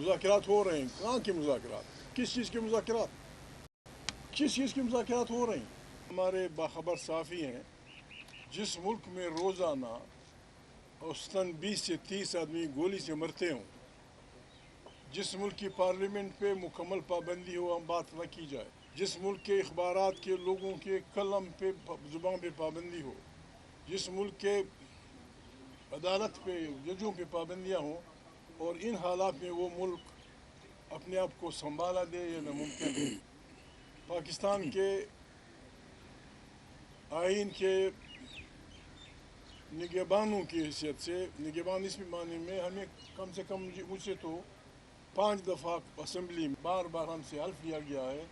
मुज़ाकरात हो रहे हैं। कहाँ के मुज़ाकरात, किस चीज़ के मुज़ाकरात, किस चीज़ के मुज़ाकरात हो रहे हैं? हमारे बाखबर साफ़ी हैं, जिस मुल्क में रोज़ाना औसतन 20 से 30 आदमी गोली से मरते हों, जिस मुल्क की पार्लियामेंट पे मुकम्मल पाबंदी हो, हम बात न की जाए, जिस मुल्क के अखबारात के लोगों के कलम पे ज़ुबान पे पाबंदी हो, जिस मुल्क के अदालत पे जजों पे पाबंदियाँ हों, और इन हालात में वो मुल्क अपने आप को संभाला दे, ये नामुमकिन है। पाकिस्तान के आइन के निगहबानों की हैसियत से, निगहबान इस माने में हमें कम से कम मुझसे तो 5 दफ़ा असम्बली में बार बार हमसे हल्फ लिया गया है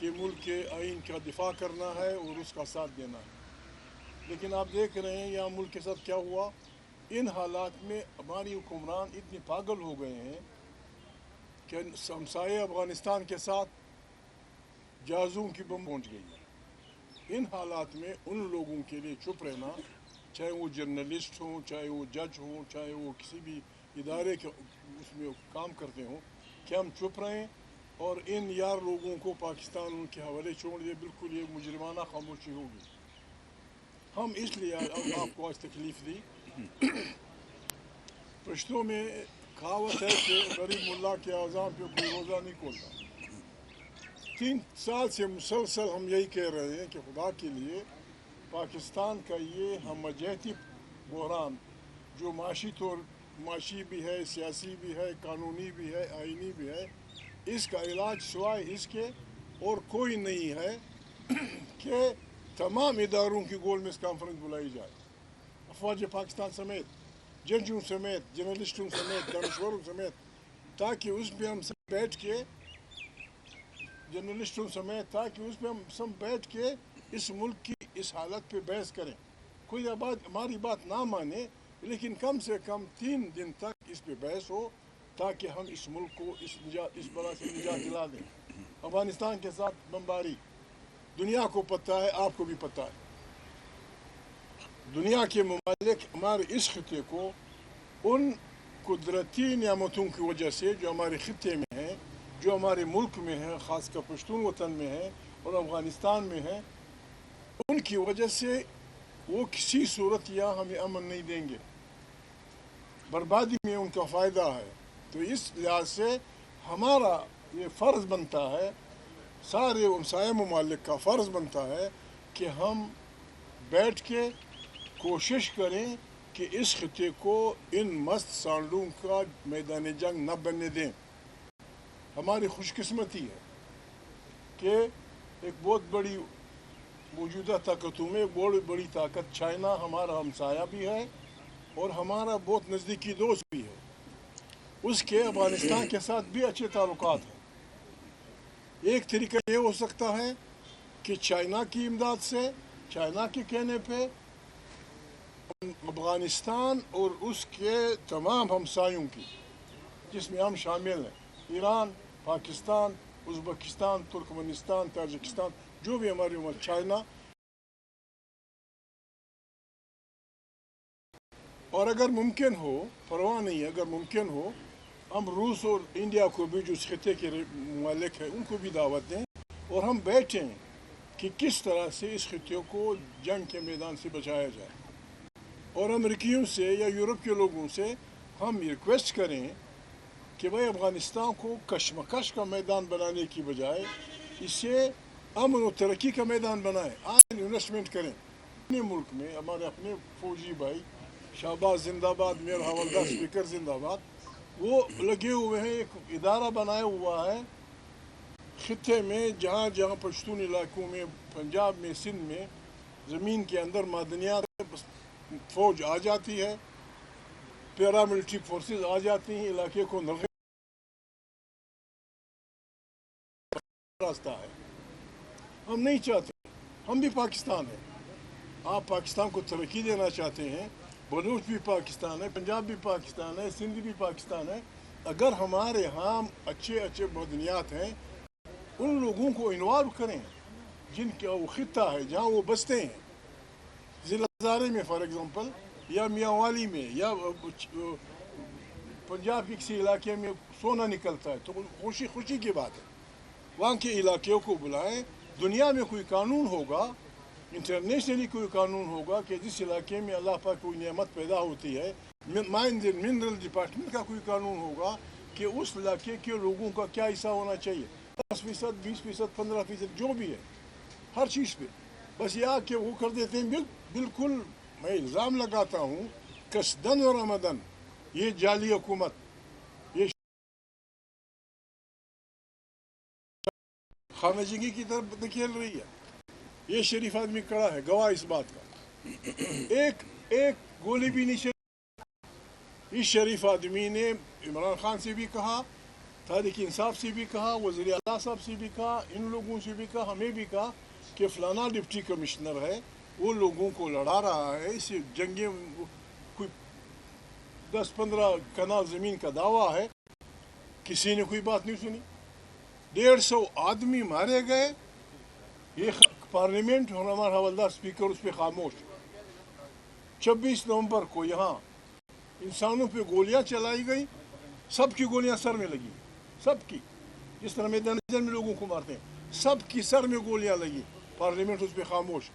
कि मुल्क के आइन का दिफा करना है और उसका साथ देना है। लेकिन आप देख रहे हैं यहाँ मुल्क के साथ क्या हुआ। इन हालात में हमारी हुक्मरान इतने पागल हो गए हैं कि हमसाये अफ़गानिस्तान के साथ जहाज़ों की बम पहुँच गई है। इन हालात में उन लोगों के लिए चुप रहना, चाहे वो जर्नलिस्ट हों, चाहे वो जज हों, चाहे वो किसी भी इदारे के उसमें काम करते हों, कि हम चुप रहें और इन यार लोगों को पाकिस्तान उनके हवाले छोड़ दिए। बिल्कुल ये मुजरिमाना खामोशी होगी। हम इसलिए आपको आज तकलीफ़ दी। पश्तों में कहावत है कि गरीब मुल्ला के आज़ान पे कोई रोज़ा नहीं खोलता। 3 साल से मुसलसल हम यही कह रहे हैं कि खुदा के लिए पाकिस्तान का ये हमजहती बहरान, जो माशी भी है, सियासी भी है, कानूनी भी है, आइनी भी है, इसका इलाज सिवाय इसके और कोई नहीं है कि तमाम इदारों की गोलमेज़ कॉन्फ्रेंस बुलाई जाए, अफवाज पाकिस्तान समेत, जजों समेत, जर्नलिस्टों समेत, दानश्वरों समेत, ताकि उस पर हम सब बैठ के, जर्नलिस्टों समेत, ताकि उस पर हम सब बैठ के इस मुल्क की इस हालत पे बहस करें। कोई हमारी बात ना माने, लेकिन कम से कम 3 दिन तक इस पे बहस हो, ताकि हम इस मुल्क को इस बला से निजात दिला दें। अफगानिस्तान के साथ बमबारी दुनिया को पता है, आपको भी पता है। दुनिया के ममालिक हमारे इस खिते को उन कुदरती नियामतों की वजह से जो हमारे खिते में है, जो हमारे मुल्क में है, ख़ासकर पश्तून वतन में है और अफ़गानिस्तान में है, उनकी वजह से वो किसी सूरत यहाँ हमें अमन नहीं देंगे। बर्बादी में उनका फ़ायदा है। तो इस लिहाज से हमारा ये फ़र्ज़ बनता है, सारे हमसाया ममालिक का फ़र्ज़ बनता है कि हम बैठ के कोशिश करें कि इस खिते को इन मस्त सांडों का मैदान जंग न बनने दें। हमारी खुशकिस्मती है कि एक बहुत बड़ी मौजूदा ताकतों में बहुत बड़ी ताकत चाइना हमारा हमसाया भी है और हमारा बहुत नज़दीकी दोस्त भी है। उसके अफ़गानिस्तान के साथ भी अच्छे ताल्लुकात हैं। एक तरीका ये हो सकता है कि चाइना की इमदाद से, चाइना के कहने पे अफ़गानिस्तान और उसके तमाम हमसायों की, जिसमें हम शामिल हैं, Iran, Pakistan, Uzbekistan, Turkmenistan, Tajikistan, जो भी हमारी चाइना, और अगर मुमकिन हो, परवाह नहीं है, अगर मुमकिन हो हम रूस और इंडिया को भी, जो इस खिते के मालिक हैं, उनको भी दावत दें और हम बैठें कि किस तरह से इस खिते को जंग के मैदान से बचाया जाए। और अमेरिकियों से या यूरोप के लोगों से हम रिक्वेस्ट करें कि भाई अफ़गानिस्तान को कशमकश का मैदान बनाने की बजाय इसे अमन और तरक्की का मैदान बनाएं। आज इन्वेस्टमेंट करें अपने मुल्क में। हमारे अपने फौजी भाई शाहबाज जिंदाबाद, मेयर हवलदार स्पीकर जिंदाबाद, वो लगे हुए हैं, एक इदारा बनाया हुआ है खिते में, जहाँ जहाँ पश्तून इलाकों में, पंजाब में, सिंध में ज़मीन के अंदर मादनियात, फ़ौज आ जाती है, पैरामिलिट्री फोर्सेस आ जाती हैं, इलाके को नलगे रास्ता है। हम नहीं चाहते, हम भी पाकिस्तान हैं। आप पाकिस्तान को तरक्की देना चाहते हैं, बलूच भी पाकिस्तान है, पंजाब भी पाकिस्तान है, सिंध भी पाकिस्तान है। अगर हमारे यहाँ अच्छे अच्छे मदनियात हैं, उन लोगों को इन्वॉल्व करें जिनका वो खिता है, जहाँ वो बसते हैं, ज़िला हज़ारे में फॉर एग्ज़ाम्पल, या मियांवाली में, या पंजाब के किसी इलाके में सोना निकलता है तो खुशी खुशी की बात है, वहाँ के इलाके को बुलाएं। दुनिया में कोई कानून होगा, इंटरनेशनली कोई कानून होगा कि जिस इलाके में अल्लाह पाक कोई नेमत पैदा होती है, माइन मिनरल डिपार्टमेंट का कोई कानून होगा कि उस इलाके के लोगों का क्या हिस्सा होना चाहिए, 10%, 20%, 15%, जो भी है, हर चीज़ पे। बस ये कि वो कर देते हैं। बिल्कुल मैं इल्ज़ाम लगाता हूँ कसदन और अमदन ये जाली हुकूमत ये खामजगी की तरफ खेल रही है। ये शरीफ आदमी खड़ा है, गवाह इस बात का, एक गोली भी नहीं चली। इस शरीफ आदमी ने इमरान खान से भी कहा, तारीख इंसाफ से भी कहा, वज़ीर आला साहब से भी कहा, इन लोगों से भी कहा, हमें भी कहा कि फलाना डिप्टी कमिश्नर है, वो लोगों को लड़ा रहा है, इस जंगे कोई 10-15 कनाल ज़मीन का दावा है, किसी ने कोई बात नहीं सुनी। 150 आदमी मारे गए। ये पार्लियामेंट और हमारा हवलदार स्पीकर उस पर खामोश। 26 नवंबर को यहाँ इंसानों पे गोलियां चलाई गई, सबकी गोलियां सर में लगी, सबकी, जिस तरह मैदान में लोगों को मारते हैं, सबकी सर में गोलियां लगी। पार्लियामेंट उस पर खामोश।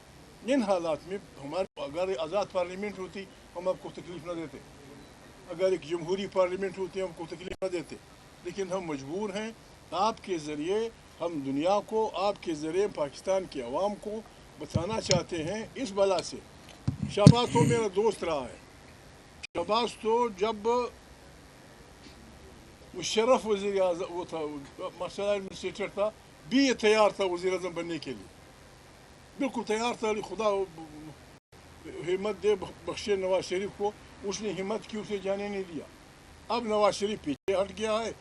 इन हालात में हमारे अगर आज़ाद पार्लियामेंट होती हम आपको तकलीफ न देते, अगर एक जमहूरी पार्लियामेंट होती हमको तकलीफ न देते, लेकिन हम मजबूर हैं। आपके ज़रिए हम दुनिया को, आपके ज़रिए पाकिस्तान की आवाम को बताना चाहते हैं इस बला से। शहबाज तो मेरा दोस्त रहा है। शहबाज तो जब मुशर्रफ वज़ीर आज़म वो था, मसला एडमिनिस्ट्रेटर था, भी ये तैयार था वज़ीर आज़म बनने के लिए, बिल्कुल तैयार था। खुदा हिम्मत दे बख्शे नवाज शरीफ को, उसने हिम्मत की, उसे जाने नहीं दिया। अब नवाज शरीफ पीछे हट गया है,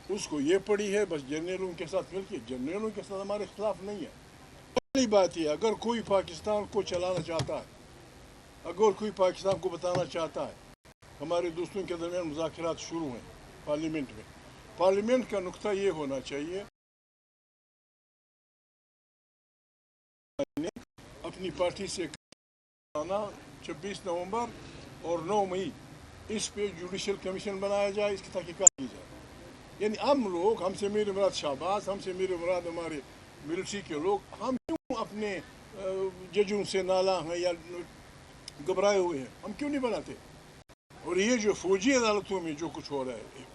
उसको ये पड़ी है बस जनरलों के साथ मिलके। जनरलों के साथ हमारे खिलाफ नहीं है। पहली बात यह, अगर कोई पाकिस्तान को चलाना चाहता है, अगर कोई पाकिस्तान को बताना चाहता है, हमारे दोस्तों के दरमियान मुज़ाकरात शुरू हैं पार्लियामेंट में। पार्लियामेंट का नुक्ता ये होना चाहिए अपनी पार्टी से 26 नवंबर और 9 मई इस पे जुडिशल कमीशन बनाया जाए, इसकी तहकीकात की जाए। यानी हम लोग, हमसे मेरे मुराद शहबाज, हमसे मेरे मुराद हमारे मिलिट्री के लोग, हम क्यों अपने जजों से नाला हैं या घबराए हुए हैं, हम क्यों नहीं बनाते? और ये जो फौजी अदालतों में जो कुछ हो रहा है,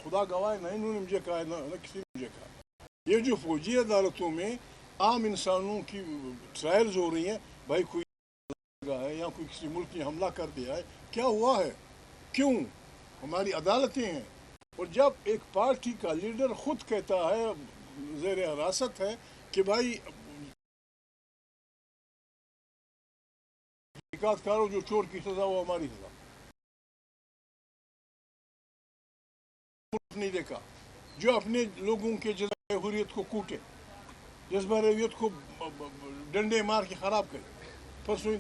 खुदा गवाह, ना इन्होंने मुझे कहा ना किसी ने मुझे कहा, ये जो फौजी अदालतों में आम इंसानों की ट्रायल्स हो रही हैं, भाई कोई लगा है या कोई किसी मुल्क ने हमला कर दिया है, क्या हुआ है, क्यों? हमारी अदालतें हैं। और जब एक पार्टी का लीडर खुद कहता है, ज़ेर हिरासत है, कि भाई करो जो चोर की सजा वो हमारी सजा, नहीं देखा जो अपने लोगों के जज्बा हुर्रियत को कूटे, जज्बा हुर्रियत को डंडे मार के ख़राब करे। परसों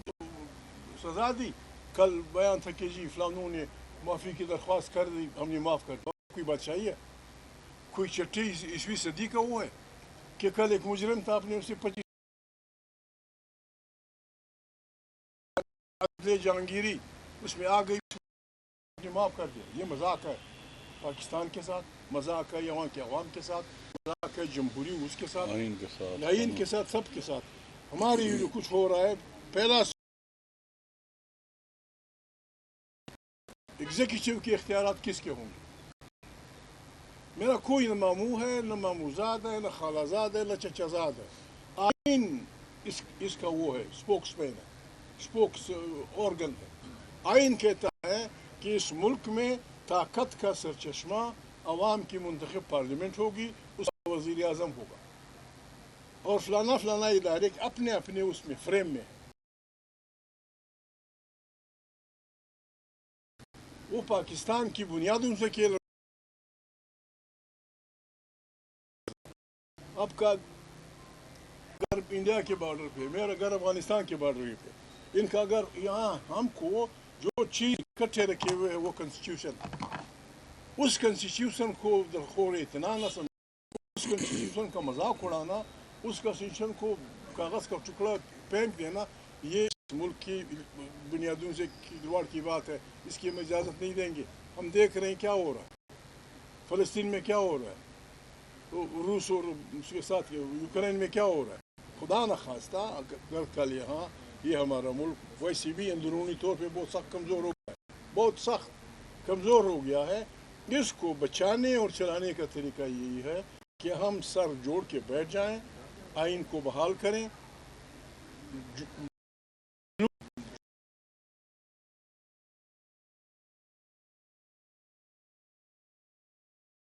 सजा दी, कल बयान था कि जी फलानों ने माफ़ी की दरख्वास्त कर दी, हमने माफ़ कर दिया। कोई बादशाही है? कोई 6वीं सदी का वो है कि कल एक मुजरिम था, आपने उसे 25 जहांगीरी उसमें आ गई, माफ़ कर दिया। ये मजाक है पाकिस्तान के साथ, मजाक है यहाँ के अवाम के साथ, मजाक है जमहूरी उसके साथ, आइन के साथ, सब के साथ। हमारे जो कुछ हो रहा है, पहला एग्जीक्यूटिव के इख्तियारात किसके होंगे? मेरा कोई न मामू है, न मामूजाद है, न खालाजाद है, न चचाजाद है। आइन इसका वो है, स्पोक्समैन है, स्पोक्स ऑर्गन है। आइन कहता है कि इस मुल्क में ताकत का सरचश्मा अवाम की मुंतखब पार्लियामेंट होगी, उसका वज़ीर आज़म होगा, और फलाना फलाना इदारे अपने अपने उसमें फ्रेम में, वो पाकिस्तान की बुनियादों से खेल। आपका घर इंडिया के बॉर्डर पे, मेरा घर अफगानिस्तान के बॉर्डर पे, इनका अगर यहाँ हमको जो चीज़ इकट्ठे रखे हुए है वो कॉन्स्टिट्यूशन, उस कॉन्स्टिट्यूशन को दरखोर इतना न समझ, उस कॉन्स्टिट्यूशन का मजाक उड़ाना, उस कॉन्स्टिट्यूशन को कागज़ का टुकड़ा फेंक देना, ये मुल्क की बुनियादों से खिलवाड़ की बात है। इसकी हम इजाज़त नहीं देंगे। ہم دیکھ رہے ہیں کیا ہو رہا ہے فلسطین میں، کیا ہو رہا ہے روس اور اس کے ساتھ یوکرین میں کیا ہو رہا ہے. خدا نخواستہ اگر کل یہاں یہ ہمارا ملک ویسے بھی اندرونی طور پہ بہت سخت کمزور ہو گیا ہے، بہت سخت کمزور ہو گیا ہے. اس کو بچانے اور چلانے کا طریقہ یہی ہے کہ ہم سر جوڑ کے بیٹھ جائیں، آئین کو بحال کریں.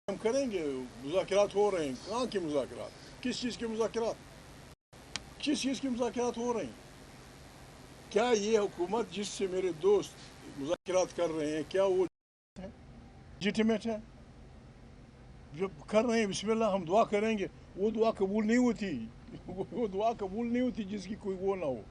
ہم کریں گے، مذاکرات ہو رہے ہیں. کہاں کے مذاکرات؟ کس چیز کے مذاکرات؟ کس چیز کے مذاکرات ہو رہے ہیں؟ کیا یہ حکومت جس سے میرے دوست مذاکرات کر رہے ہیں کیا وہ لیجیٹمیٹ ہے؟ جب کر رہے ہیں بسم اللہ ہم دعا کریں گے، وہ دعا قبول نہیں ہوتی. وہ دعا قبول نہیں ہوتی جس کی کوئی وہ نہ ہو.